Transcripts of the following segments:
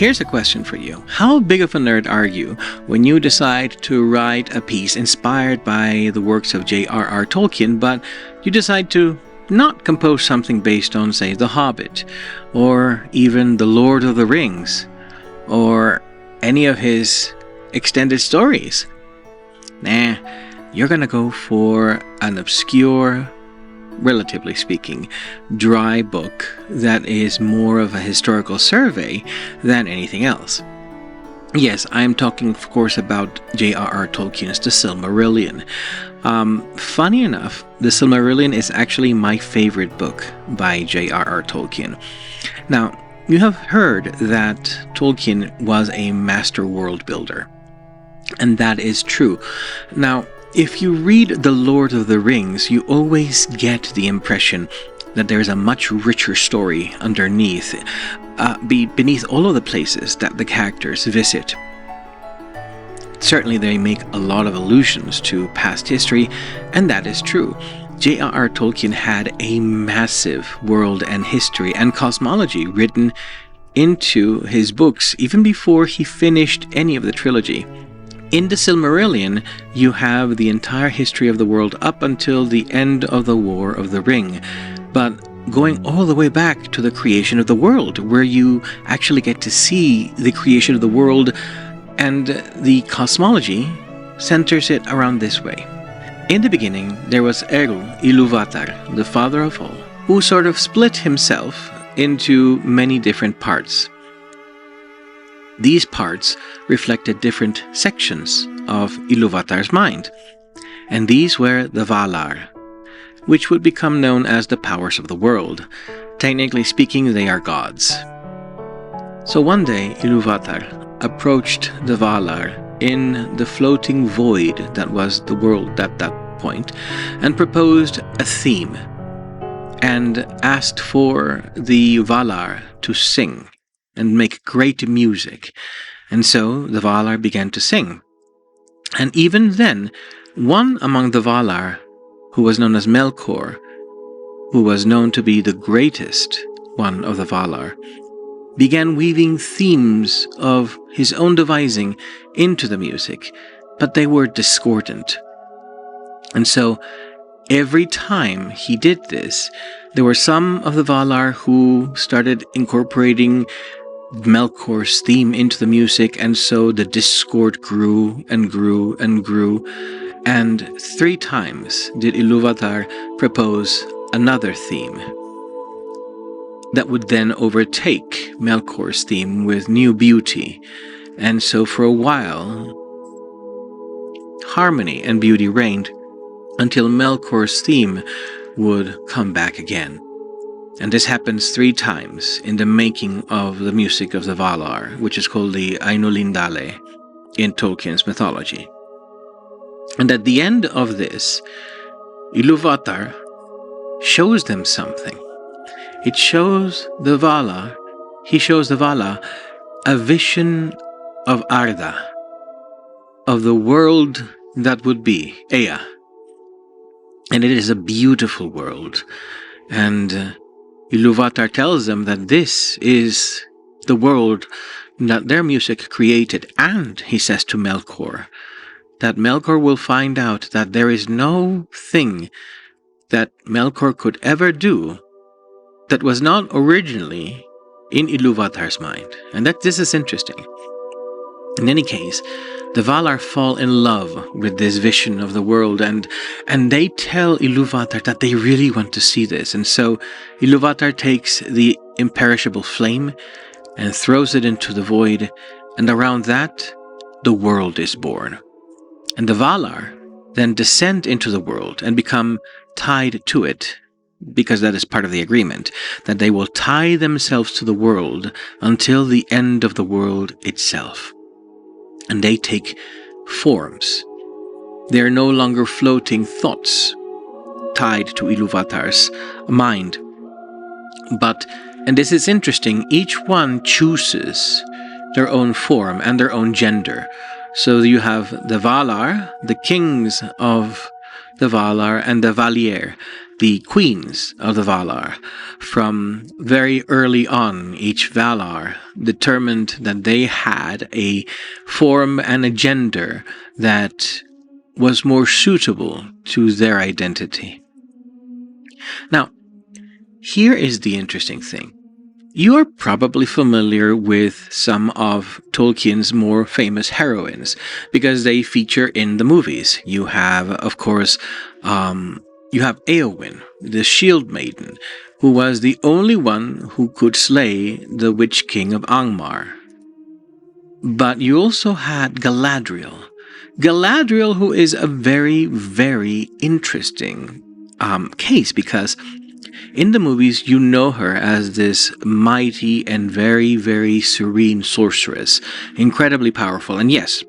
here's a question for you. How big of a nerd are you when you decide to write a piece inspired by the works of J.R.R. Tolkien, but you decide to not compose something based on, say, The Hobbit, or even The Lord of the Rings, or any of his extended stories? Nah, you're gonna go for an obscure, relatively speaking, dry book that is more of a historical survey than anything else. Yes, I'm talking, of course, about J.R.R. Tolkien's The Silmarillion. Funny enough, The Silmarillion is actually my favorite book by J.R.R. Tolkien. Now, you have heard that Tolkien was a master world builder, and that is true. Now, if you read The Lord of the Rings, you always get the impression that there's a much richer story underneath, beneath all of the places that the characters visit. Certainly they make a lot of allusions to past history, and that is true. J.R.R. Tolkien had a massive world and history and cosmology written into his books even before he finished any of the trilogy. In the Silmarillion, you have the entire history of the world up until the end of the War of the Ring, but going all the way back to the creation of the world, where you actually get to see the creation of the world, and the cosmology centers it around this way. In the beginning, there was Eru Ilúvatar, the father of all, who sort of split himself into many different parts. These parts reflected different sections of Ilúvatar's mind, and these were the Valar, which would become known as the powers of the world. Technically speaking, they are gods. So one day, Ilúvatar approached the Valar in the floating void that was the world at that point, and proposed a theme, and asked for the Valar to sing and make great music. And so the Valar began to sing. And even then, one among the Valar, who was known as Melkor, who was known to be the greatest one of the Valar, began weaving themes of his own devising into the music, but they were discordant. And so every time he did this, there were some of the Valar who started incorporating Melkor's theme into the music, and so the discord grew and grew and grew. And 3 times did Ilúvatar propose another theme that would then overtake Melkor's theme with new beauty. And so for a while, harmony and beauty reigned until Melkor's theme would come back again. And this happens 3 times in the making of the music of the Valar, which is called the Ainulindale in Tolkien's mythology. And at the end of this, Ilúvatar shows them something. It shows the Valar, he shows the Valar a vision of Arda, of the world that would be, Ea. And it is a beautiful world. And Ilúvatar tells them that this is the world that their music created, and he says to Melkor that Melkor will find out that there is no thing that Melkor could ever do that was not originally in Ilúvatar's mind, and that this is interesting. In any case, the Valar fall in love with this vision of the world, and they tell Ilúvatar that they really want to see this. And so Ilúvatar takes the imperishable flame and throws it into the void, and around that, the world is born. And the Valar then descend into the world and become tied to it, because that is part of the agreement, that they will tie themselves to the world until the end of the world itself. And they take forms. They are no longer floating thoughts tied to Ilúvatar's mind. But, and this is interesting, each one chooses their own form and their own gender. So you have the Valar, the kings of the Valar, and the Valier, the queens of the Valar. From very early on, each Valar determined that they had a form and a gender that was more suitable to their identity. Now, here is the interesting thing. You are probably familiar with some of Tolkien's more famous heroines because they feature in the movies. You have, of course, you have Éowyn, the Shield Maiden, who was the only one who could slay the Witch King of Angmar. But you also had Galadriel. Galadriel, who is a very, very interesting case because in the movies, you know her as this mighty and very, very serene sorceress, incredibly powerful. And yes,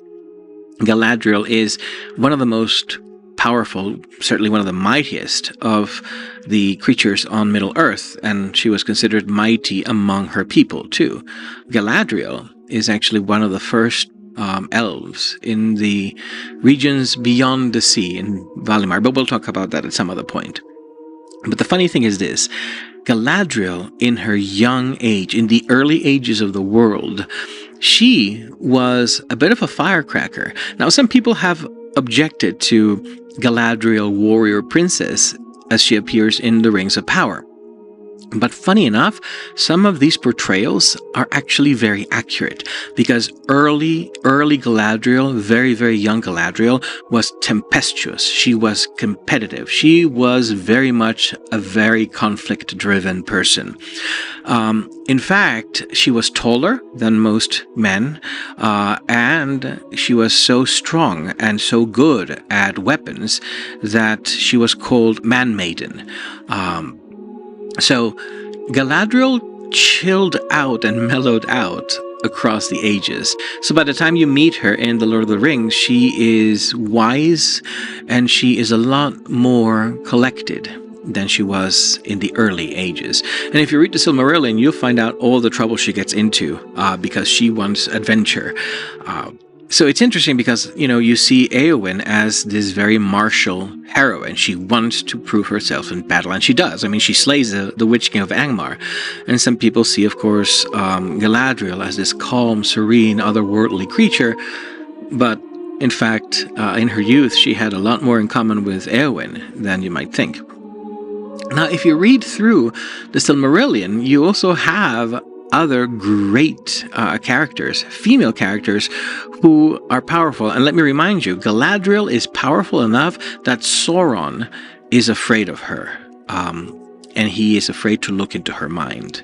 Galadriel is one of the most powerful, certainly one of the mightiest of the creatures on Middle-earth, and she was considered mighty among her people too. Galadriel is actually one of the first elves in the regions beyond the sea in Valimar, but we'll talk about that at some other point. But the funny thing is this, Galadriel, in her young age, in the early ages of the world, she was a bit of a firecracker. Now, some people have objected to Galadriel, warrior princess, as she appears in the Rings of Power. But funny enough, some of these portrayals are actually very accurate because early Galadriel, very, very young Galadriel, was tempestuous. She was competitive. She was very much a very conflict-driven person. In fact, she was taller than most men, and she was so strong and so good at weapons that she was called Man-Maiden. So Galadriel chilled out and mellowed out across the ages. So by the time you meet her in The Lord of the Rings, she is wise and she is a lot more collected than she was in the early ages. And if you read the Silmarillion, you'll find out all the trouble she gets into because she wants adventure. So it's interesting because, you see Éowyn as this very martial heroine. She wants to prove herself in battle, and she does. I mean, she slays the Witch King of Angmar. And some people see, of course, Galadriel as this calm, serene, otherworldly creature. But, in fact, in her youth, she had a lot more in common with Éowyn than you might think. Now, if you read through the Silmarillion, you also have other great characters, female characters, who are powerful. And let me remind you, Galadriel is powerful enough that Sauron is afraid of her. And he is afraid to look into her mind.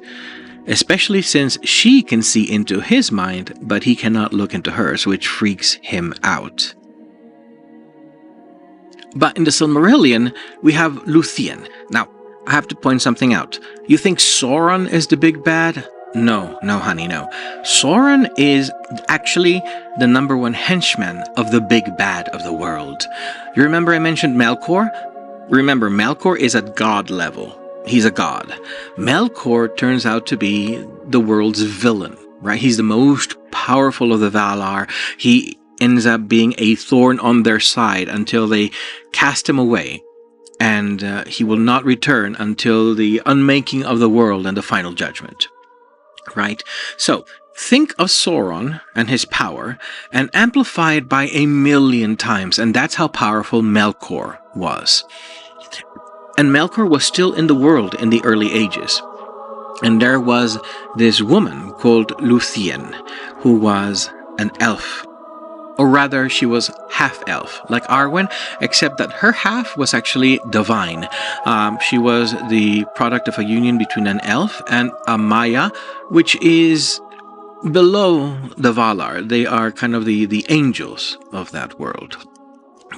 Especially since she can see into his mind, but he cannot look into hers, which freaks him out. But in the Silmarillion, we have Luthien. Now, I have to point something out. You think Sauron is the big bad? No, honey, no. Sauron is actually the number one henchman of the big bad of the world. You remember I mentioned Melkor? Remember, Melkor is at god level. He's a god. Melkor turns out to be the world's villain, right? He's the most powerful of the Valar. He ends up being a thorn on their side until they cast him away. And he will not return until the unmaking of the world and the final judgment. Right? So, think of Sauron and his power and amplify it by 1,000,000 times, and that's how powerful Melkor was. And Melkor was still in the world in the early ages. And there was this woman called Luthien, who was an elf. Or rather, she was half-elf, like Arwen, except that her half was actually divine. She was the product of a union between an elf and a Maya, which is below the Valar. They are kind of the angels of that world.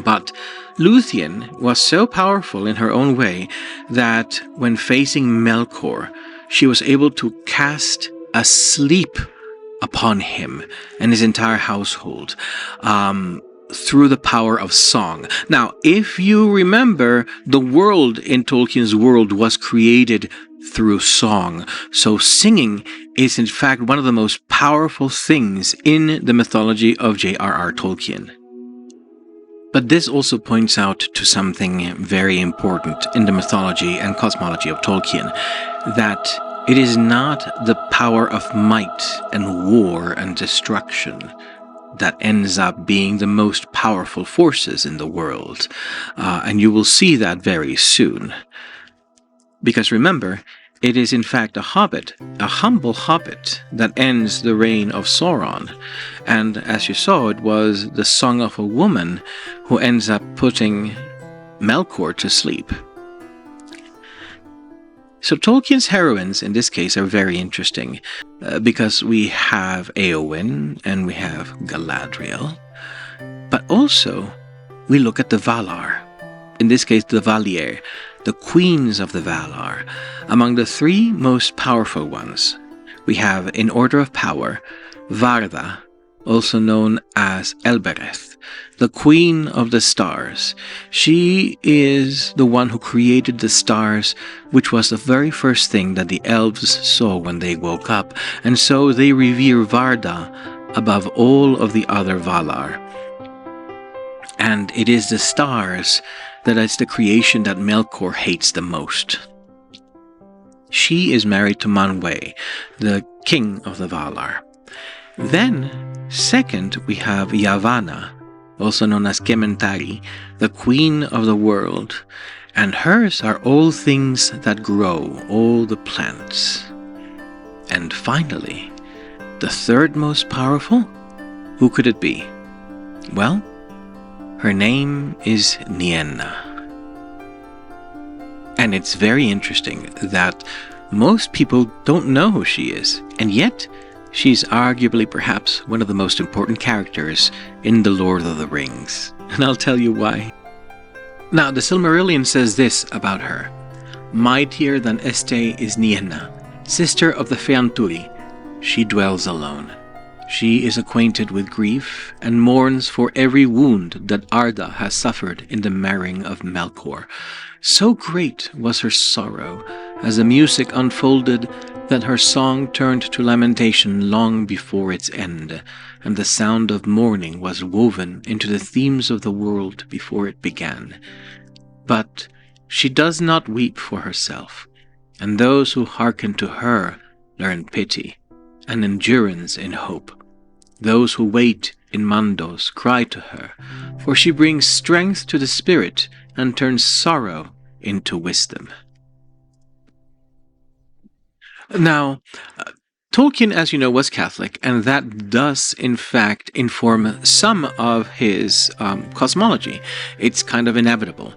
But Luthien was so powerful in her own way that when facing Melkor, she was able to cast a sleep upon him and his entire household through the power of song. Now, if you remember, the world in Tolkien's world was created through song. So singing is in fact one of the most powerful things in the mythology of J.R.R. Tolkien. But this also points out to something very important in the mythology and cosmology of Tolkien, that it is not the power of might and war and destruction that ends up being the most powerful forces in the world. And you will see that very soon. Because remember, it is in fact a hobbit, a humble hobbit, that ends the reign of Sauron. And as you saw, it was the song of a woman who ends up putting Melkor to sleep. So Tolkien's heroines in this case are very interesting, because we have Éowyn and we have Galadriel, but also we look at the Valar, in this case the Valier, the queens of the Valar. Among the three most powerful ones, we have, in order of power, Varda, also known as Elbereth, the Queen of the Stars. She is the one who created the stars, which was the very first thing that the elves saw when they woke up, and so they revere Varda above all of the other Valar. And it is the stars that is the creation that Melkor hates the most. She is married to Manwë, the king of the Valar. Then, second, we have Yavanna, also known as Kementari, the queen of the world, and hers are all things that grow, all the plants. And finally, the third most powerful? Who could it be? Well, her name is Nienna. And it's very interesting that most people don't know who she is, and yet she's arguably perhaps one of the most important characters in The Lord of the Rings. And I'll tell you why. Now, the Silmarillion says this about her. Mightier than Este is Nienna, sister of the Feanturi. She dwells alone. She is acquainted with grief and mourns for every wound that Arda has suffered in the marrying of Melkor. So great was her sorrow as the music unfolded that her song turned to lamentation long before its end, and the sound of mourning was woven into the themes of the world before it began. But she does not weep for herself, and those who hearken to her learn pity and endurance in hope. Those who wait in Mandos cry to her, for she brings strength to the spirit and turns sorrow into wisdom. Now, Tolkien, as you know, was Catholic, and that does, in fact, inform some of his cosmology. It's kind of inevitable.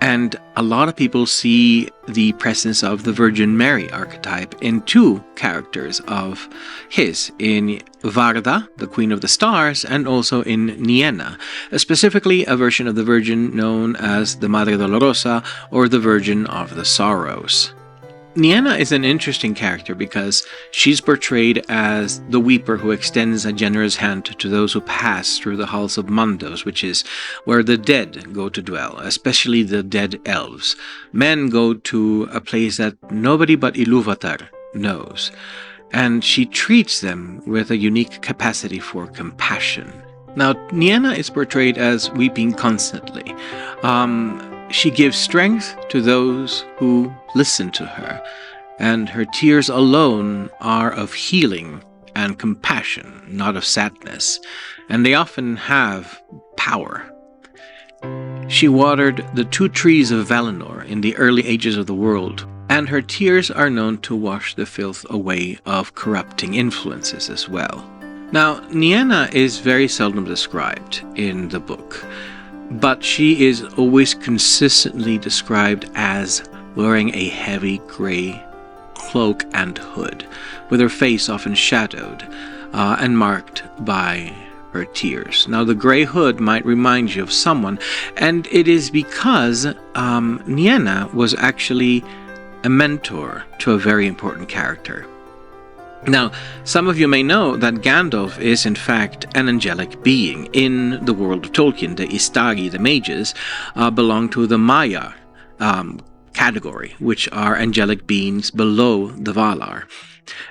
And a lot of people see the presence of the Virgin Mary archetype in two characters of his, in Varda, the Queen of the Stars, and also in Nienna, specifically a version of the Virgin known as the Madre Dolorosa, or the Virgin of the Sorrows. Nienna is an interesting character because she's portrayed as the weeper who extends a generous hand to those who pass through the halls of Mandos, which is where the dead go to dwell, especially the dead elves. Men go to a place that nobody but Ilúvatar knows, and she treats them with a unique capacity for compassion. Now, Nienna is portrayed as weeping constantly. She gives strength to those who listen to her, and her tears alone are of healing and compassion, not of sadness, and they often have power. She watered the two trees of Valinor in the early ages of the world, and her tears are known to wash the filth away of corrupting influences as well. Now, Nienna is very seldom described in the book, but she is always consistently described as wearing a heavy gray cloak and hood, with her face often shadowed and marked by her tears. Now, the gray hood might remind you of someone, and it is because Nienna was actually a mentor to a very important character. Now, some of you may know that Gandalf is in fact an angelic being. In the world of Tolkien, the Istari, the mages, belong to the Maiar category, which are angelic beings below the Valar.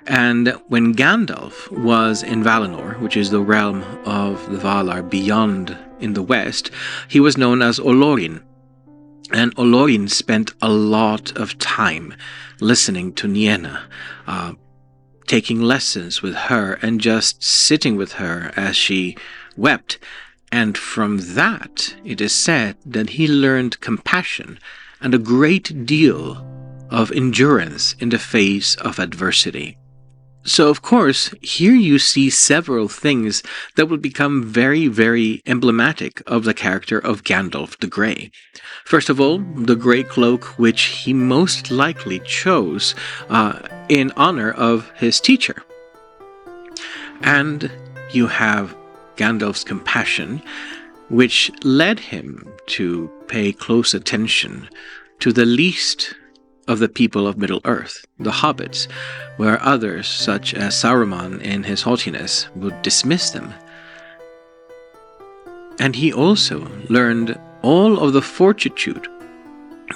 And when Gandalf was in Valinor, which is the realm of the Valar beyond in the west, he was known as Olorin. And Olorin spent a lot of time listening to Nienna, taking lessons with her and just sitting with her as she wept. And from that, it is said that he learned compassion and a great deal of endurance in the face of adversity. So, of course, here you see several things that will become very, very emblematic of the character of Gandalf the Grey. First of all, the grey cloak, which he most likely chose in honor of his teacher. And you have Gandalf's compassion, which led him to pay close attention to the least of the people of Middle-earth, the hobbits, where others, such as Sauron in his haughtiness, would dismiss them. And he also learned all of the fortitude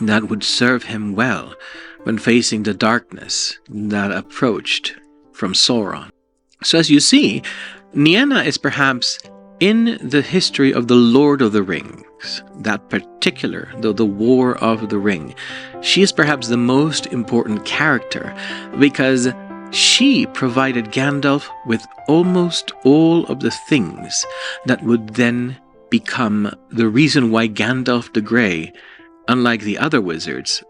that would serve him well when facing the darkness that approached from Sauron. So as you see, Nienna is perhaps in the history of the Lord of the Rings, that particular, the War of the Ring, she is perhaps the most important character because she provided Gandalf with almost all of the things that would then become the reason why Gandalf the Grey, unlike the other wizards,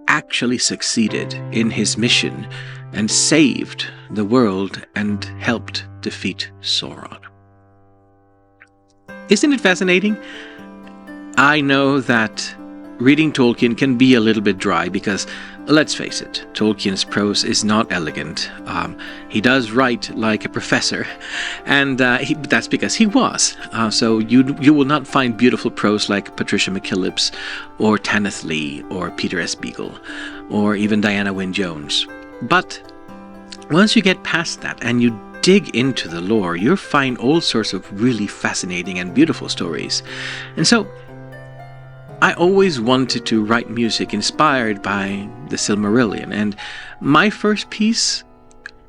actually succeeded in his mission and saved the world and helped defeat Sauron. Isn't it fascinating? I know that reading Tolkien can be a little bit dry because, let's face it, Tolkien's prose is not elegant. He does write like a professor, and that's because he was. So you will not find beautiful prose like Patricia McKillip's, or Tanith Lee, or Peter S. Beagle, or even Diana Wynne Jones. But once you get past that and you dig into the lore, you'll find all sorts of really fascinating and beautiful stories. And so, I always wanted to write music inspired by the Silmarillion, and my first piece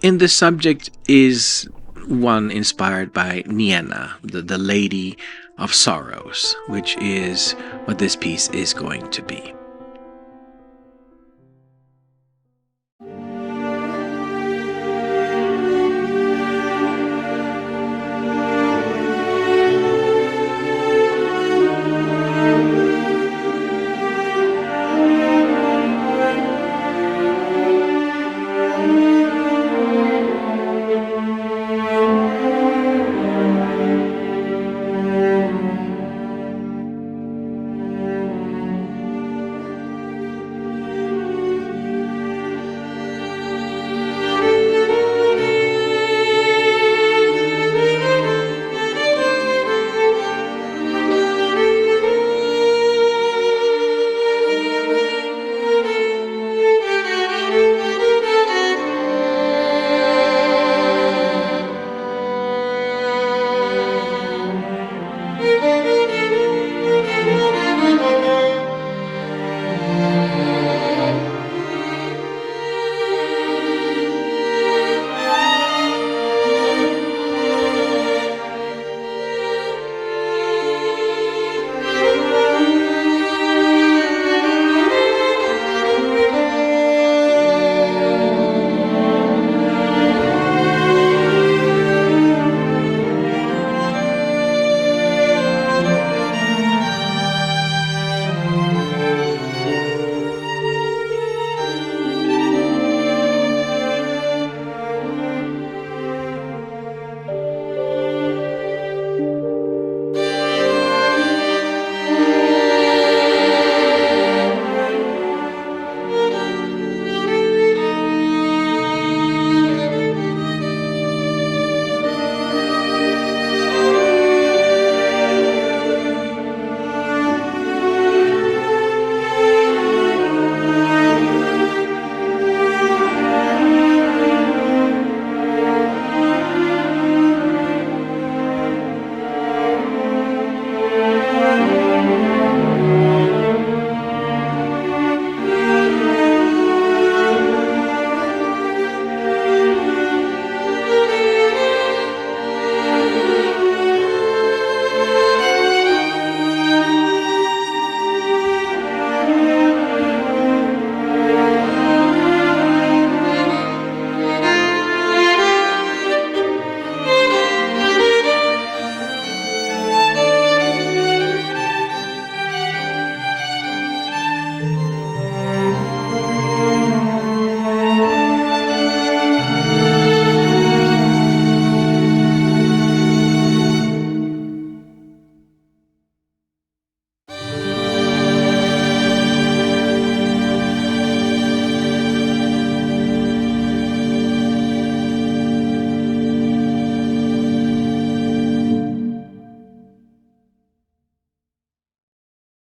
in this subject is one inspired by Nienna, the Lady of Sorrows, which is what this piece is going to be.